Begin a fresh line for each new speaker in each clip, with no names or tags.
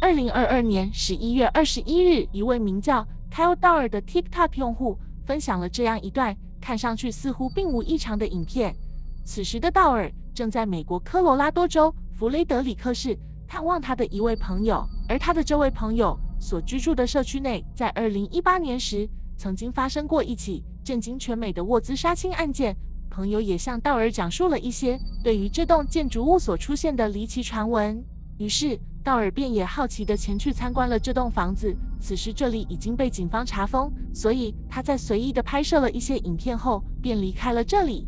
2022年11月21日，一位名叫 Kyle Dauer 的 TikTok 用户分享了这样一段看上去似乎并无异常的影片。此时的道尔正在美国科罗拉多州弗雷德里克市探望他的一位朋友，而他的这位朋友所居住的社区内，在2018年时曾经发生过一起震惊全美的沃兹杀亲案件。朋友也向道尔讲述了一些对于这栋建筑物所出现的离奇传闻，于是道尔便也好奇地前去参观了这栋房子。此时这里已经被警方查封，所以他在随意地拍摄了一些影片后便离开了这里。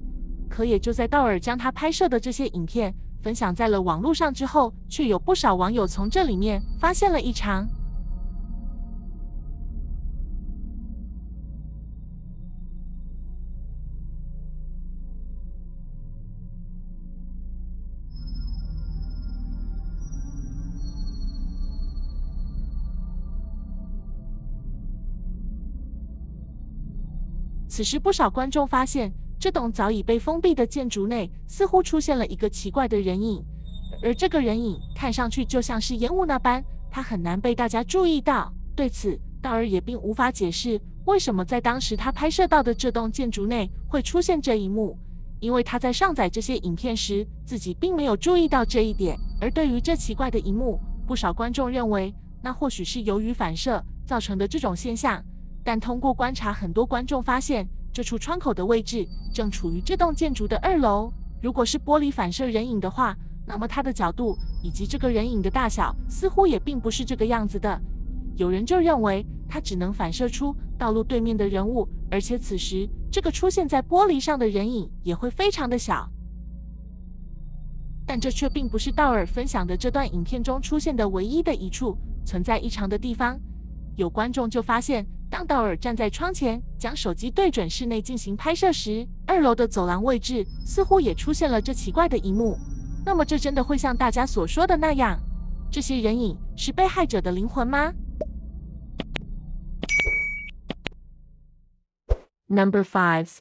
可也就在道尔将他拍摄的这些影片分享在了网络上之后，却有不少网友从这里面发现了异常。此时不少观众发现，这栋早已被封闭的建筑内似乎出现了一个奇怪的人影，而这个人影看上去就像是烟雾那般，它很难被大家注意到。对此，道尔也并无法解释为什么在当时他拍摄到的这栋建筑内会出现这一幕，因为他在上载这些影片时自己并没有注意到这一点。而对于这奇怪的一幕，不少观众认为那或许是由于反射造成的这种现象。但通过观察，很多观众发现这处窗口的位置正处于这栋建筑的2楼。如果是玻璃反射人影的话，那么它的角度以及这个人影的大小似乎也并不是这个样子的。有人就认为它只能反射出道路对面的人物，而且此时这个出现在玻璃上的人影也会非常的小。但这却并不是道尔分享的这段影片中出现的唯一的一处存在异常的地方。有观众就发现，当道尔站在窗前将手机对准室内进行拍摄时，2楼的走廊位置似乎也出现了这奇怪的一幕。那么这真的会像大家所说的那样，这些人影是被害者的灵魂吗？ Number 5。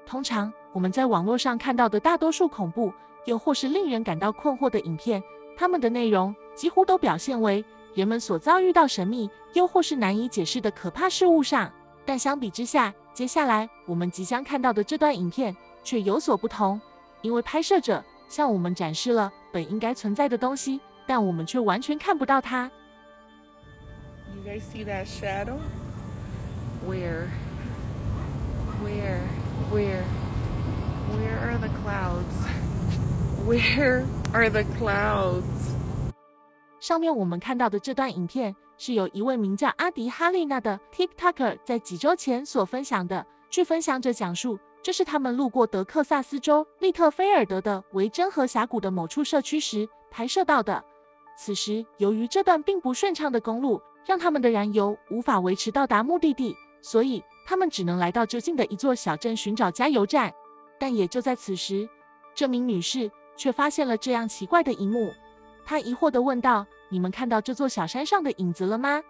通常我们在网络上看到的大多数恐怖又或是令人感到困惑的影片，它们的内容几乎都表现为人们所遭遇到神秘又或是难以解释的可怕事物上。但相比之下，接下来我们即将看到的这段影片却有所不同，因为拍摄者向我们展示了本应该存在的东西，但我们却完全看不到它。
You guys see that shadow? Where are the clouds? Where are the clouds?
上面我们看到的这段影片是由一位名叫阿迪哈丽娜的 TikToker 在几周前所分享的。据分享者讲述，这是他们路过德克萨斯州利特菲尔德的维珍河峡谷的某处社区时拍摄到的。此时，由于这段并不顺畅的公路让他们的燃油无法维持到达目的地，所以他们只能来到就近的一座小镇寻找加油站。但也就在此时，这名女士却发现了这样奇怪的一幕。他疑惑地问道：“你们看到这座小山上的影子了吗？”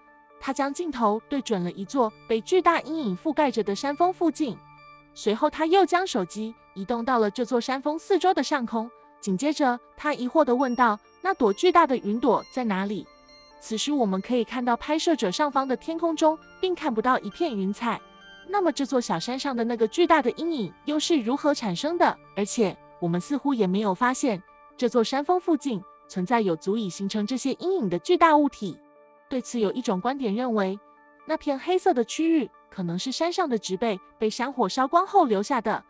他将镜头对准了一座被巨大阴影覆盖着的山峰附近，随后他又将手机移动到了这座山峰四周的上空。紧接着，他疑惑地问道：“那朵巨大的云朵在哪里？”此时我们可以看到拍摄者上方的天空中并看不到一片云彩。那么这座小山上的那个巨大的阴影又是如何产生的？而且我们似乎也没有发现这座山峰附近存在有足以形成这些阴影的巨大物体。对此，有一种观点认为，那片黑色的区域可能是山上的植被被山火烧光后留下的。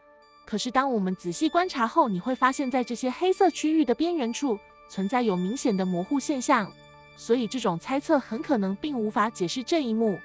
可是当我们仔细观察后，你会发现在这些黑色区域的边缘处存在有明显的模糊现象，所以这种猜测很可能并无法解释这一幕。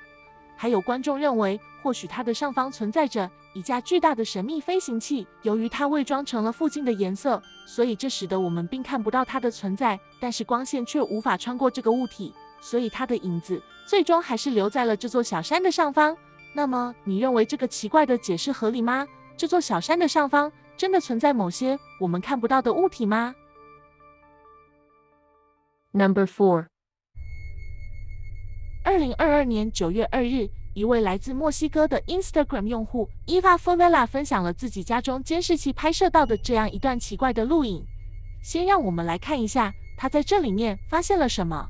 还有观众认为，或许它的上方存在着一架巨大的神秘飞行器，由于它伪装成了附近的颜色，所以这使得我们并看不到它的存在，但是光线却无法穿过这个物体，所以它的影子最终还是留在了这座小山的上方。那么你认为这个奇怪的解释合理吗？这座小山的上方真的存在某些我们看不到的物体吗？ Number 4。 2022年9月2日，一位来自墨西哥的 Instagram 用户 Eva Favela 分享了自己家中监视器拍摄到的这样一段奇怪的录影。先让我们来看一下他在这里面发现了什么。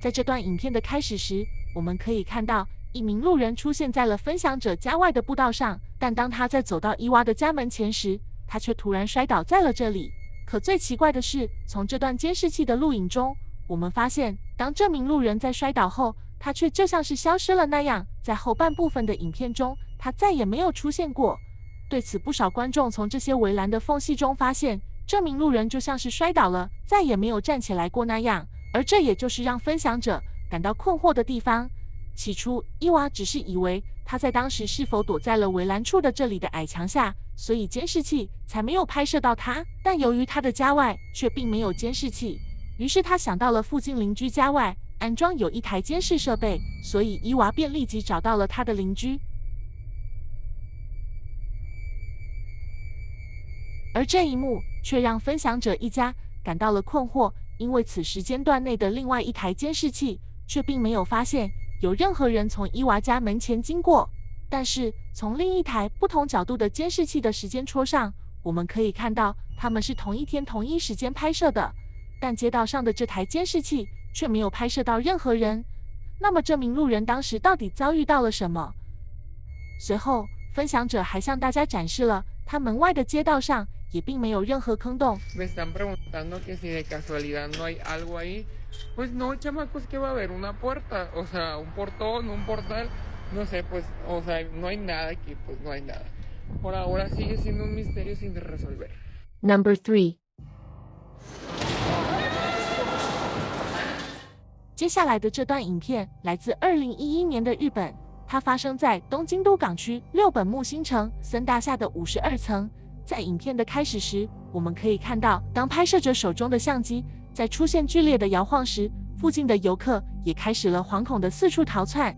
在这段影片的开始时，我们可以看到一名路人出现在了分享者家外的步道上，但当他在走到伊娃的家门前时，他却突然摔倒在了这里。可最奇怪的是，从这段监视器的录影中，我们发现，当这名路人在摔倒后，他却就像是消失了那样，在后半部分的影片中，他再也没有出现过。对此，不少观众从这些围栏的缝隙中发现，这名路人就像是摔倒了，再也没有站起来过那样。而这也就是让分享者感到困惑的地方。起初，伊娃只是以为他在当时是否躲在了围栏处的这里的矮墙下，所以监视器才没有拍摄到他。但由于他的家外却并没有监视器，于是他想到了附近邻居家外安装有一台监视设备，所以伊娃便立即找到了他的邻居。而这一幕却让分享者一家感到了困惑。因为此时间段内的另外一台监视器却并没有发现有任何人从伊娃家门前经过，但是从另一台不同角度的监视器的时间戳上，我们可以看到他们是同一天同一时间拍摄的，但街道上的这台监视器却没有拍摄到任何人。那么这名路人当时到底遭遇到了什么？随后，分享者还向大家展示了他门外的街道上也并没有任何坑洞。
Me están preguntando que si de casualidad no hay algo ahí. Pues no, chamacos, que va a haber una puerta, o sea, un portón, un portal, no sé, pues, o sea, no hay nada aquí, pues no hay nada. Por ahora sigue siendo un misterio sin resolver.
Number 3。接下来的这段影片来自2011年的日本，它发生在东京都港区六本木新城森大厦的52层。在影片的开始时，我们可以看到，当拍摄者手中的相机在出现剧烈的摇晃时，附近的游客也开始了惶恐的四处逃窜。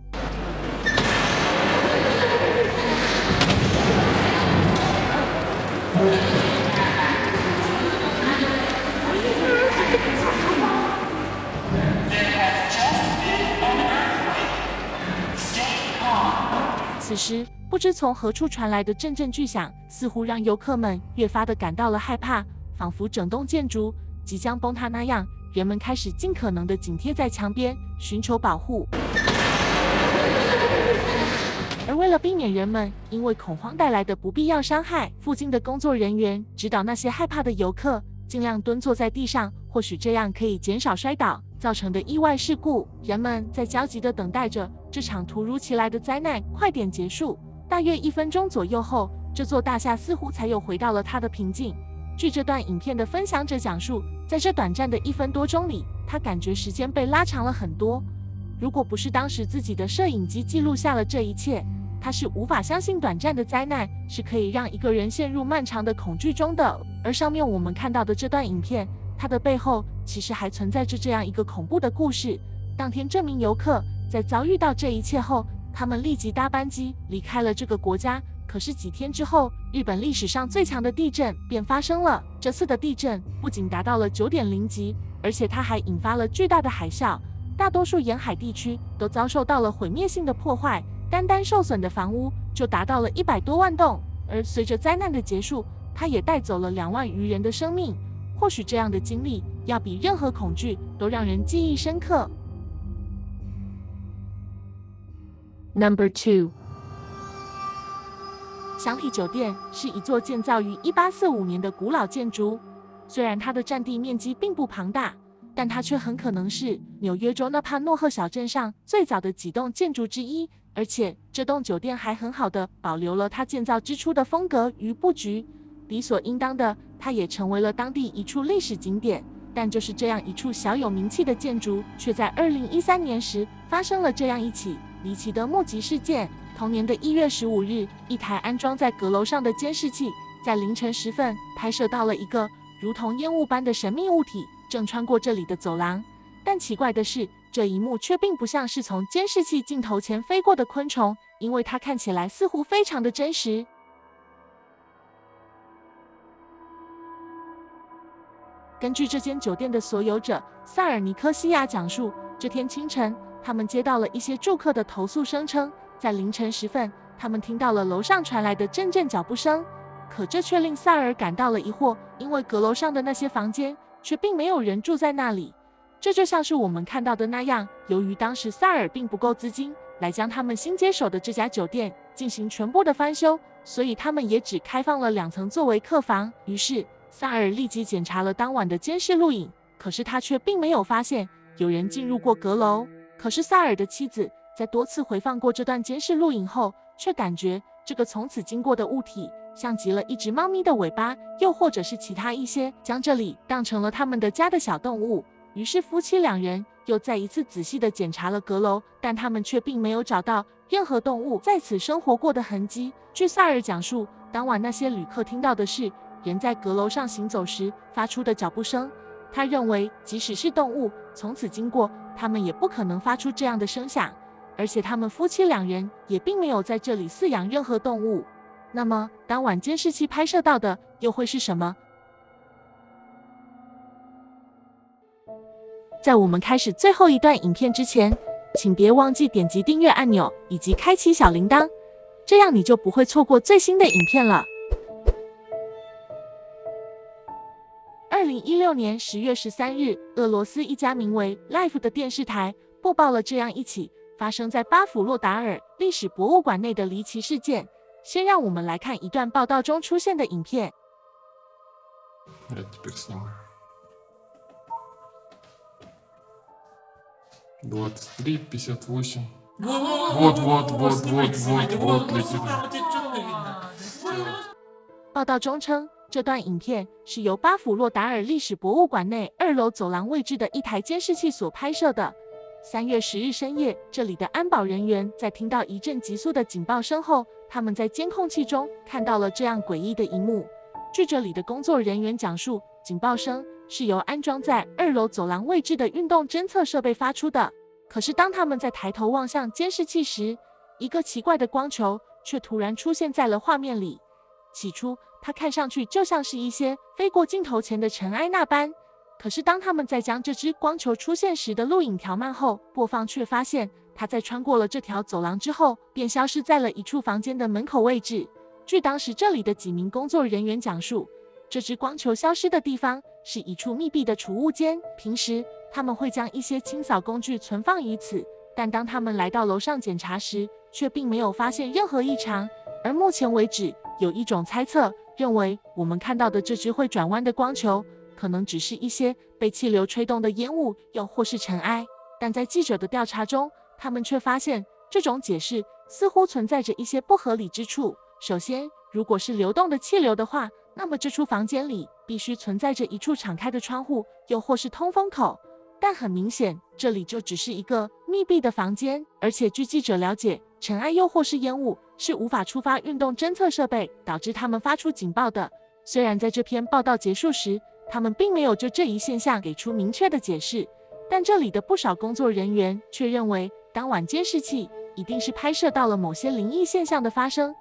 此时，不知从何处传来的阵阵巨响，似乎让游客们越发的感到了害怕，仿佛整栋建筑即将崩塌那样。人们开始尽可能的紧贴在墙边，寻求保护。而为了避免人们因为恐慌带来的不必要伤害，附近的工作人员指导那些害怕的游客尽量蹲坐在地上，或许这样可以减少摔倒造成的意外事故。人们在焦急地等待着这场突如其来的灾难快点结束。大约1分钟左右后，这座大厦似乎才又回到了它的平静。据这段影片的分享者讲述，在这短暂的1分多钟里，他感觉时间被拉长了很多。如果不是当时自己的摄影机记录下了这一切，他是无法相信短暂的灾难是可以让一个人陷入漫长的恐惧中的。而上面我们看到的这段影片，它的背后其实还存在着这样一个恐怖的故事。当天这名游客在遭遇到这一切后，他们立即搭班机离开了这个国家。可是几天之后，日本历史上最强的地震便发生了。这次的地震不仅达到了9.0级，而且它还引发了巨大的海啸，大多数沿海地区都遭受到了毁灭性的破坏，单单受损的房屋就达到了100多万栋。而随着灾难的结束，它也带走了2万余人的生命。或许这样的经历要比任何恐惧都让人记忆深刻。Number 2。祥体酒店是一座建造于1845年的古老建筑，虽然它的占地面积并不庞大，但它却很可能是纽约州纳帕诺赫小镇上最早的几栋建筑之一。而且这栋酒店还很好的保留了它建造之初的风格与布局，理所应当的，它也成为了当地一处历史景点。但就是这样一处小有名气的建筑，却在2013年时发生了这样一起离奇的目击事件。同年的1月15日，一台安装在阁楼上的监视器在凌晨时分拍摄到了一个如同烟雾般的神秘物体正穿过这里的走廊。但但奇怪的是，这一幕却并不像是从监视器镜头前飞过的昆虫，因为它看起来似乎非常的真实。根据这间酒店的所有者萨尔尼科西亚讲述，这天清晨，他们接到了一些住客的投诉，声称在凌晨时分，他们听到了楼上传来的阵阵脚步声。可这却令萨尔感到了疑惑，因为阁楼上的那些房间却并没有人住在那里。这就像是我们看到的那样，由于当时萨尔并不够资金来将他们新接手的这家酒店进行全部的翻修，所以他们也只开放了2层作为客房。于是萨尔立即检查了当晚的监视录影，可是他却并没有发现有人进入过阁楼。可是萨尔的妻子在多次回放过这段监视录影后，却感觉这个从此经过的物体像极了一只猫咪的尾巴，又或者是其他一些将这里当成了他们的家的小动物。于是夫妻2人又再一次仔细地检查了阁楼，但他们却并没有找到任何动物在此生活过的痕迹。据萨尔讲述，当晚那些旅客听到的是人在阁楼上行走时发出的脚步声。他认为即使是动物从此经过，他们也不可能发出这样的声响，而且他们夫妻2人也并没有在这里饲养任何动物。那么当晚监视器拍摄到的又会是什么？在我们开始最后一段影片之前，请别忘记点击订阅按钮以及开启小铃铛，这样你就不会错过最新的影片了。2016年10月13日，俄罗斯一家名为 Life 的电视台播报了这样一起发生在巴甫洛达尔历史博物馆内的离奇事件。先让我们来看一段报道中出现的影片。
23:58. Вот, летит.
报道中称，这段影片是由巴甫洛达尔历史博物馆内2楼走廊位置的一台监视器所拍摄的。3月10日深夜，这里的安保人员在听到一阵急速的警报声后，他们在监控器中看到了这样诡异的一幕。据这里的工作人员讲述，警报声是由安装在2楼走廊位置的运动侦测设备发出的。可是当他们在抬头望向监视器时，一个奇怪的光球却突然出现在了画面里。起初，它看上去就像是一些飞过镜头前的尘埃那般。可是当他们在将这只光球出现时的录影调慢后，播放却发现它在穿过了这条走廊之后，便消失在了一处房间的门口位置。据当时这里的几名工作人员讲述，这只光球消失的地方是一处密闭的储物间，平时他们会将一些清扫工具存放于此，但当他们来到楼上检查时，却并没有发现任何异常。而目前为止，有一种猜测认为，我们看到的这只会转弯的光球可能只是一些被气流吹动的烟雾，又或是尘埃。但在记者的调查中，他们却发现这种解释似乎存在着一些不合理之处。首先，如果是流动的气流的话，那么这处房间里必须存在着一处敞开的窗户，又或是通风口。但很明显，这里就只是一个密闭的房间，而且据记者了解，尘埃又或是烟雾是无法触发运动侦测设备，导致他们发出警报的。虽然在这篇报道结束时，他们并没有就这一现象给出明确的解释，但这里的不少工作人员却认为，当晚监视器一定是拍摄到了某些灵异现象的发生，